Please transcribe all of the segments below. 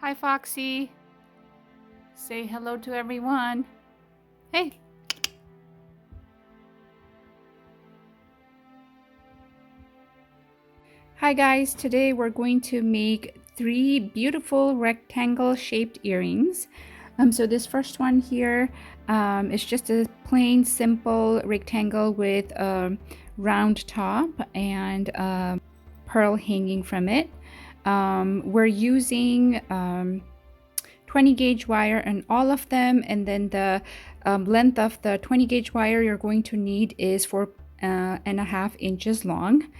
Hi, Foxy. Say hello to everyone. Hey. Hi, guys. Today we're going to make 3 beautiful rectangle shaped earrings. So this first one here is just a plain simple rectangle with a round top and pearl hanging from it. We're using 20 gauge wire on all of them, and then the length of the 20 gauge wire you're going to need is 4.5 inches long.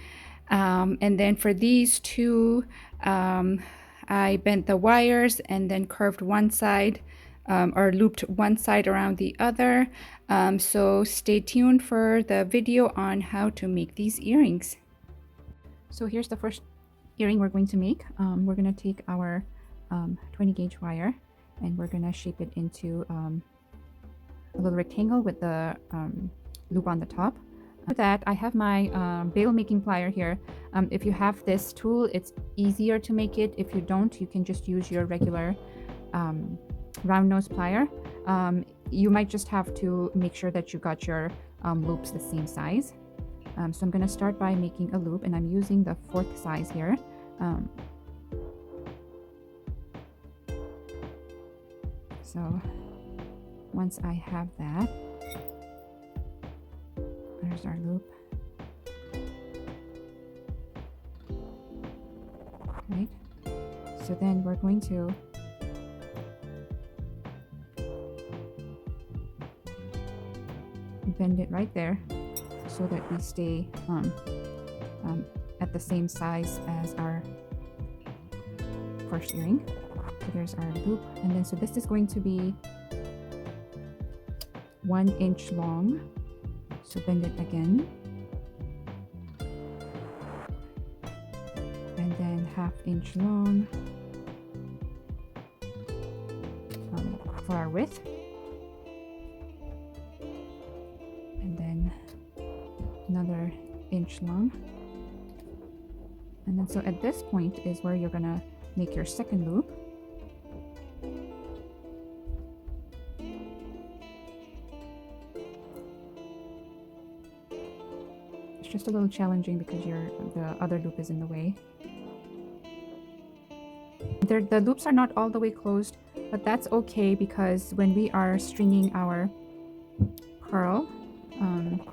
And then for these two, I bent the wires and then curved one side or looped one side around the other. So stay tuned for the video on how to make these earrings. So here's the first earring we're going to make. We're going to take our 20 gauge wire and we're going to shape it into a little rectangle with the loop on the top. For that, I have my bail making plier here. If you have this tool, it's easier to make it. If you don't, you can just use your regular round nose plier. You might just have to make sure that you got your loops the same size. So I'm going to start by making a loop, and I'm using the 4th size here. So once I have that, there's our loop. Right? So then we're going to bend it right there so that we stay at the same size as our first earring. So there's our loop, and then so this is going to be 1 inch long. So bend it again, and then 1/2 inch long for our width, and then another inch long. And then so at this point is where you're gonna make your second loop. It's just a little challenging because the other loop is in the way. The loops are not all the way closed, but that's okay because when we are stringing our pearl,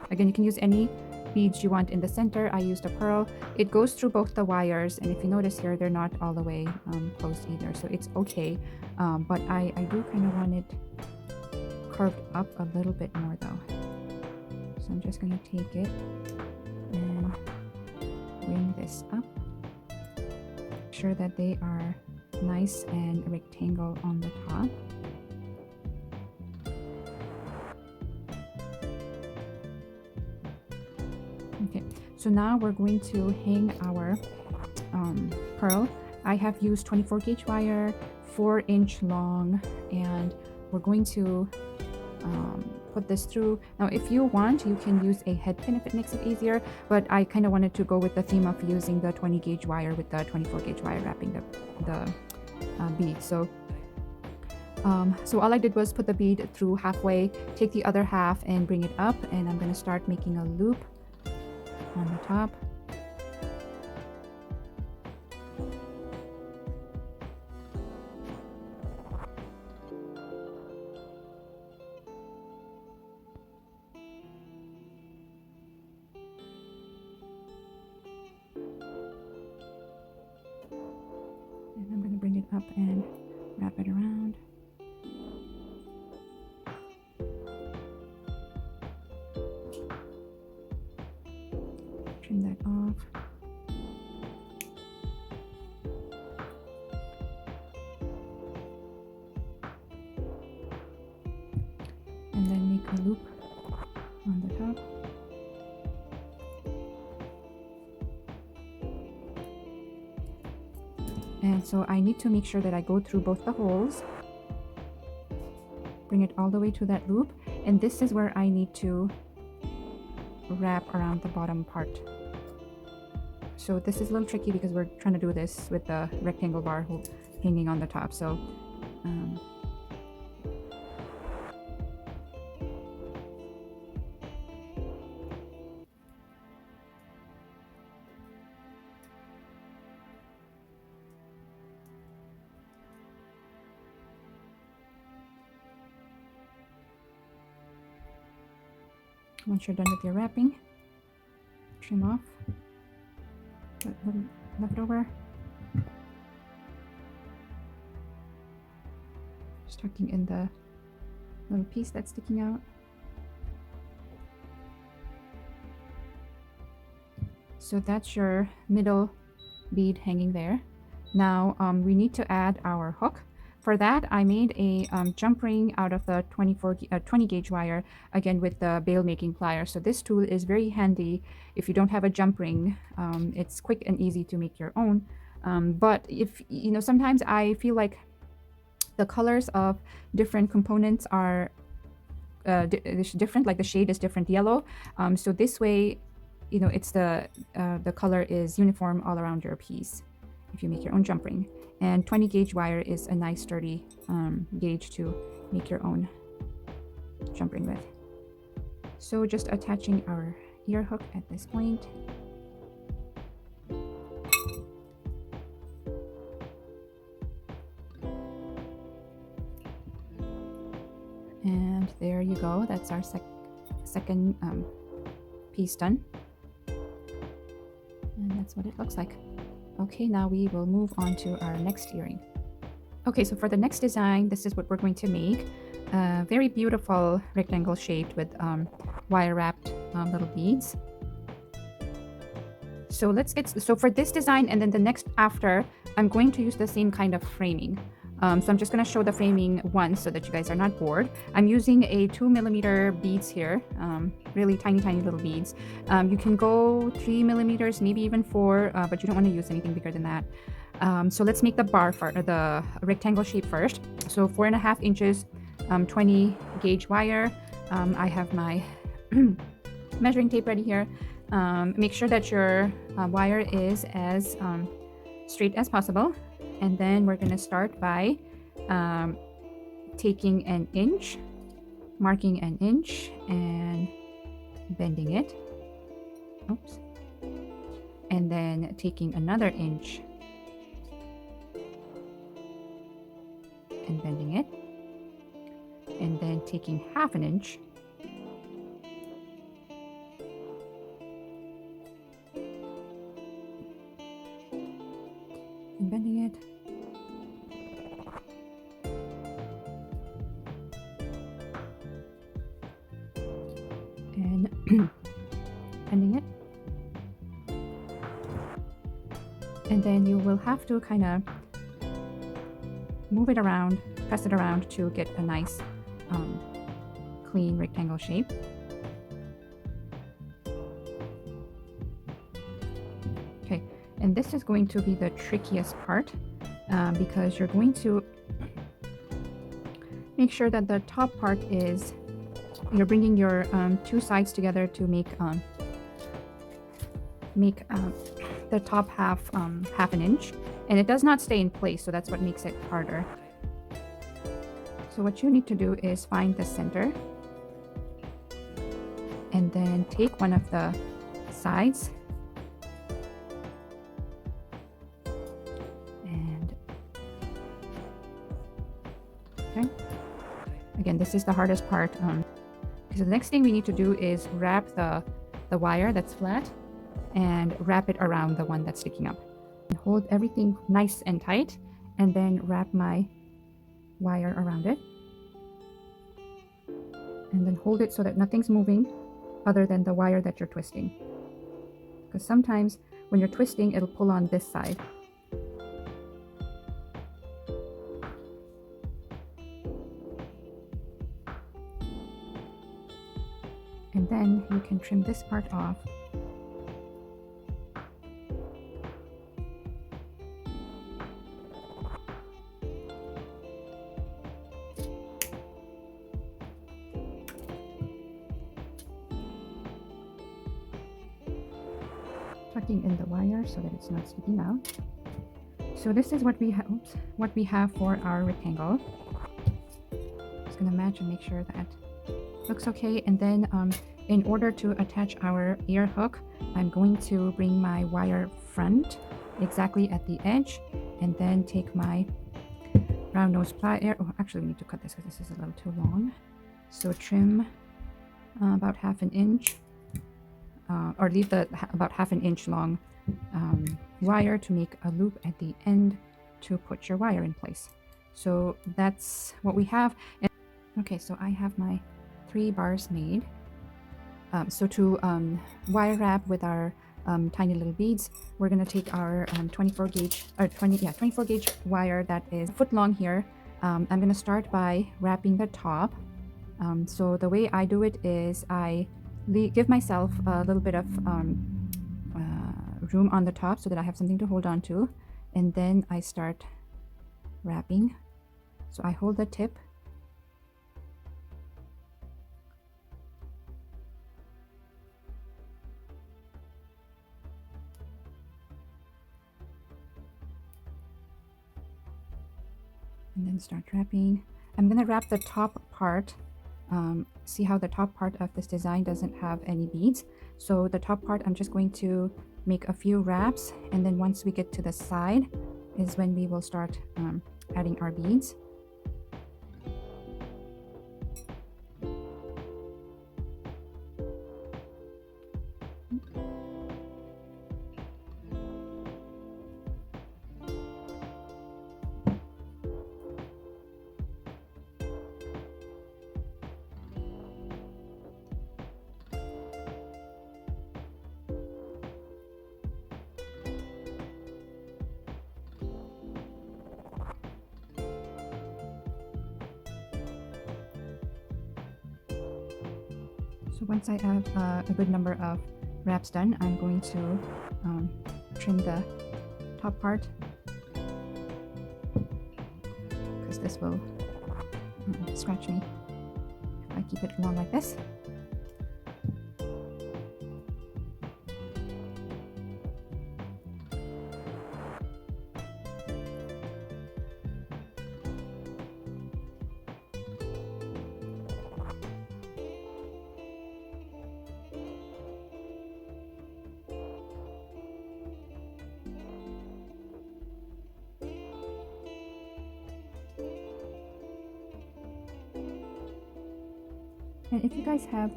again, you can use any beads you want in the center. I used a pearl. It goes through both the wires, and if you notice here, they're not all the way closed either, so it's okay. But I do kind of want it curved up a little bit more though. So I'm just going to take it and bring this up. Make sure that they are nice and rectangle on the top. Okay, so now we're going to hang our pearl. I have used 24 gauge wire, 4 inch long, and we're going to put this through. Now if you want, you can use a head pin if it makes it easier, but I kind of wanted to go with the theme of using the 20 gauge wire with the 24 gauge wire wrapping the bead. So all I did was put the bead through halfway, take the other half and bring it up, and I'm going to start making a loop on the top. And I'm going to bring it up and wrap it around. Trim that off. And then make a loop on the top. And so I need to make sure that I go through both the holes, bring it all the way to that loop, and this is where I need to wrap around the bottom part. So this is a little tricky because we're trying to do this with the rectangle bar hoop. hanging on the top. So once you're done with your wrapping, trim off that little leftover. Just tucking in the little piece that's sticking out. So that's your middle bead hanging there. Now we need to add our hook. For that, I made a jump ring out of the 20 gauge wire, again with the bail making pliers. So this tool is very handy if you don't have a jump ring. It's quick and easy to make your own. But if, you know, sometimes I feel like the colors of different components are different, like the shade is different yellow. So this way, you know, it's the color is uniform all around your piece if you make your own jump ring. And 20 gauge wire is a nice sturdy gauge to make your own jump ring with. So just attaching our ear hook at this point. And there you go, that's our second piece done. And that's what it looks like. Okay, now we will move on to our next earring. Okay, so for the next design, this is what we're going to make. Very beautiful rectangle shaped with wire wrapped little beads. So so for this design and then the next after, I'm going to use the same kind of framing. So I'm just going to show the framing once so that you guys are not bored. I'm using a 2mm beads here, really tiny little beads. You can go 3mm, maybe even 4, but you don't want to use anything bigger than that. So let's make the bar for the rectangle shape first. So 4.5 inches, 20 gauge wire. I have my measuring tape ready here. Make sure that your wire is as straight as possible. And then we're going to start by taking an inch, marking an inch, and bending it. Oops. And then taking another inch and bending it. And then taking half an inch and bending it. And bending it. And then you will have to kind of move it around, press it around to get a nice clean rectangle shape. Okay, and this is going to be the trickiest part because you're going to make sure that the top part is, you're bringing your two sides together to make the top half half an inch, and it does not stay in place, so that's what makes it harder. So what you need to do is find the center and then take one of the sides and okay, again, this is the hardest part. So the next thing we need to do is wrap the wire that's flat and wrap it around the one that's sticking up. And hold everything nice and tight, and then wrap my wire around it. And then hold it so that nothing's moving other than the wire that you're twisting. Because sometimes when you're twisting, it'll pull on this side. And then you can trim this part off. Tucking in the wire so that it's not sticking out. So this is what we have. What we have for our rectangle. Just gonna match and make sure that looks okay. And then in order to attach our ear hook, I'm going to bring my wire front exactly at the edge, and then take my round nose plier. Oh, actually, we need to cut this because this is a little too long. So trim about half an inch, or leave the about half an inch long wire to make a loop at the end to put your wire in place. So that's what we have. And okay, so I have my 3 bars made. So to wire wrap with our tiny little beads, we're gonna take our 24 gauge or 24 gauge wire that is a foot long here. I'm gonna start by wrapping the top. So the way I do it is I give myself a little bit of room on the top so that I have something to hold on to, and then I start wrapping. So I hold the tip, and then start wrapping. I'm gonna wrap the top part. See how the top part of this design doesn't have any beads. So the top part, I'm just going to make a few wraps, and then once we get to the side is when we will start adding our beads. So once I have a good number of wraps done, I'm going to trim the top part, because this will scratch me if I keep it long like this. And if you guys have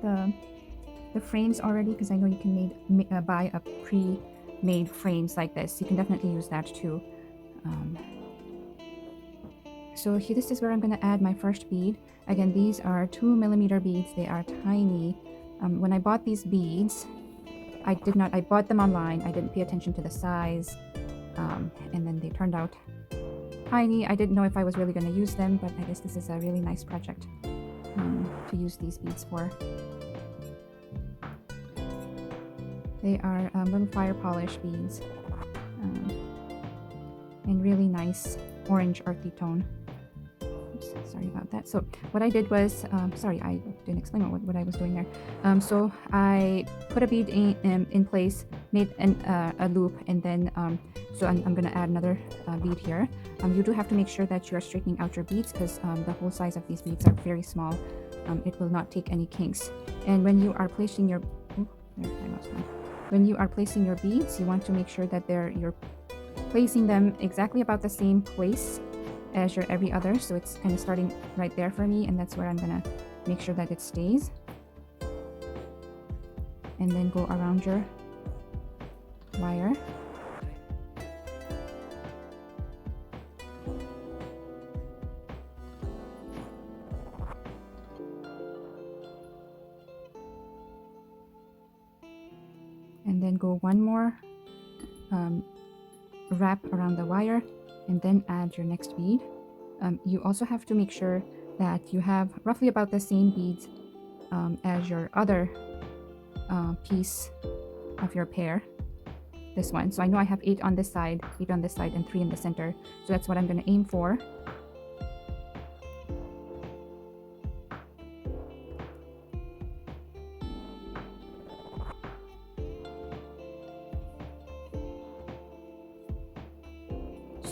the frames already, because I know you can buy a pre-made frames like this, you can definitely use that too. So here, this is where I'm going to add my first bead. Again, these are 2mm beads. They are tiny. When I bought these beads, I bought them online. I didn't pay attention to the size, and then they turned out tiny. I didn't know if I was really going to use them, but I guess this is a really nice project to use these beads for. They are little fire polish beads, and really nice orange earthy tone. Oops, sorry about that. So what I did was, sorry, I didn't explain what I was doing there. So I put a bead in place, made a loop, and then so I'm going to add another bead here. You do have to make sure that you're straightening out your beads, because the whole size of these beads are very small. It will not take any kinks. And when you are placing your when you are placing your beads, you want to make sure that you're placing them exactly about the same place as your every other. So it's kind of starting right there for me, and that's where I'm gonna make sure that it stays. And then go around your wire. And then go one more wrap around the wire, and then add your next bead. You also have to make sure that you have roughly about the same beads as your other piece of your pair, this one. So I know I have 8 on this side, 8 on this side, and 3 in the center. So that's what I'm going to aim for.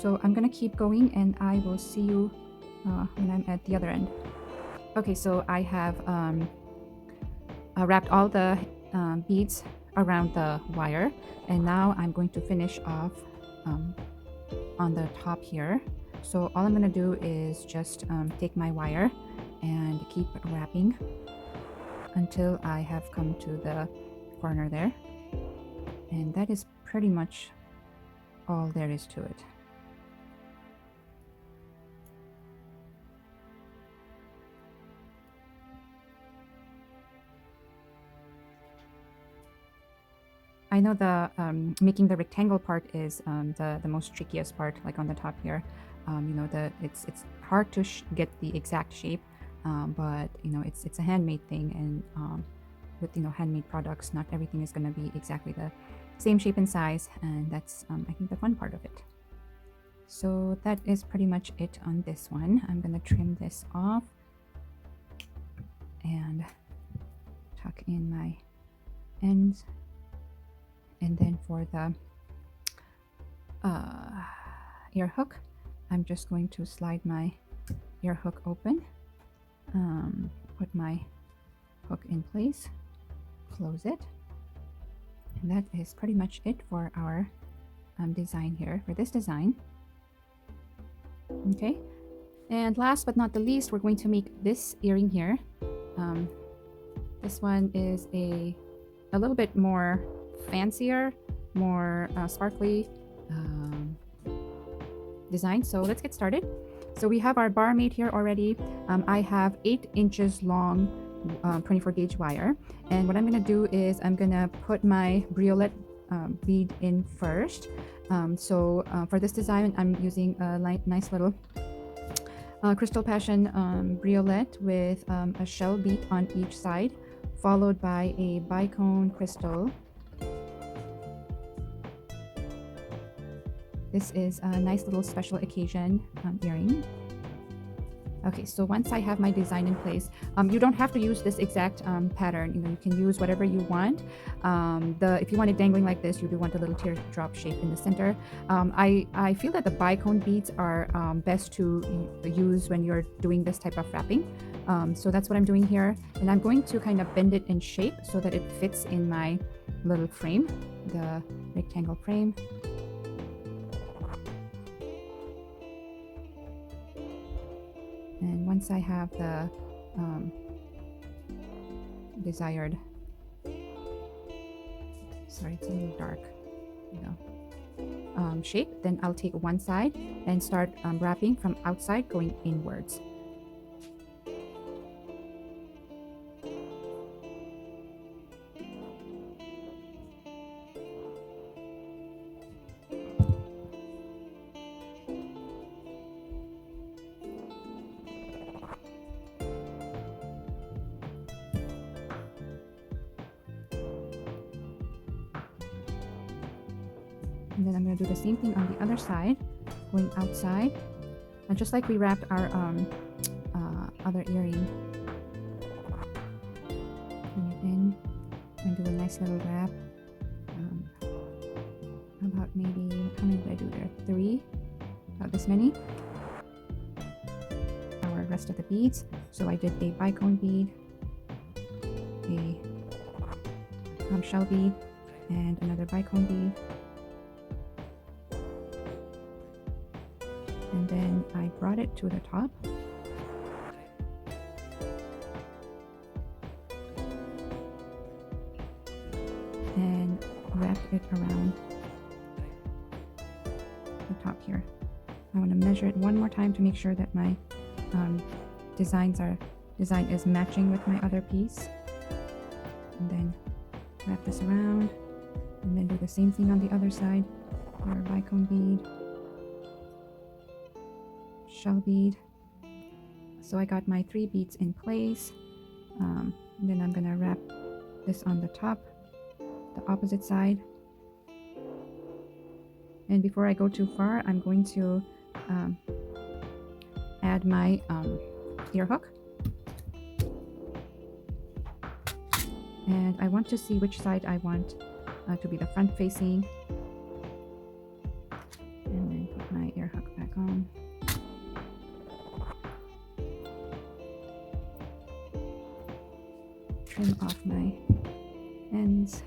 So I'm gonna keep going and I will see you when I'm at the other end. Okay, so I have wrapped all the beads around the wire, and now I'm going to finish off on the top here. So all I'm gonna do is just take my wire and keep wrapping until I have come to the corner there, and that is pretty much all there is to it. I know the making the rectangle part is the most trickiest part, like on the top here. You know, it's hard to get the exact shape, but you know, it's a handmade thing, and with, you know, handmade products, not everything is going to be exactly the same shape and size, and that's I think the fun part of it. So that is pretty much it on this one. I'm going to trim this off and tuck in my ends. And then for the ear hook, I'm just going to slide my ear hook open, put my hook in place, close it, and that is pretty much it for our design here, for this design. Okay, and last but not the least, we're going to make this earring here. This one is a little bit more fancier, more sparkly design. So let's get started. So we have our bar made here already. I have 8 inches long 24 gauge wire, and what I'm going to do is I'm going to put my briolette bead in first. For this design, I'm using a nice little crystal passion briolette with a shell bead on each side, followed by a bicone crystal. This is a nice little special occasion earring. Okay, so once I have my design in place, you don't have to use this exact pattern. You know, you can use whatever you want. If you want it dangling like this, you do want a little teardrop shape in the center. I feel that the bicone beads are best to use when you're doing this type of wrapping. So that's what I'm doing here, and I'm going to kind of bend it in shape so that it fits in my little frame, the rectangle frame. And once I have the desired, sorry, it's a little dark, you know, shape, then I'll take one side and start wrapping from outside going inwards. And then I'm going to do the same thing on the other side, going outside. And just like we wrapped our other earring, bring it in and do a nice little wrap. About maybe, how many did I do there? 3, about this many. Our rest of the beads. So I did a bicone bead, a shell bead, and another bicone bead. And then I brought it to the top. And wrapped it around the top here. I want to measure it one more time to make sure that my design is matching with my other piece. And then wrap this around, and then do the same thing on the other side. Our bicone bead, shell bead. So I got my 3 beads in place. Then I'm gonna wrap this on the top, the opposite side. And before I go too far, I'm going to add my ear hook. And I want to see which side I want to be the front facing. And then put my ear hook trim off my ends.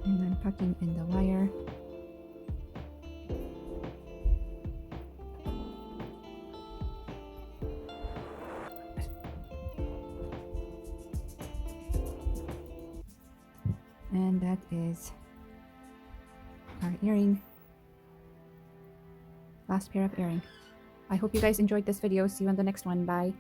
And I'm tucking in the wire. And that is our earring. Last pair of earring. I hope you guys enjoyed this video. See you on the next one. Bye.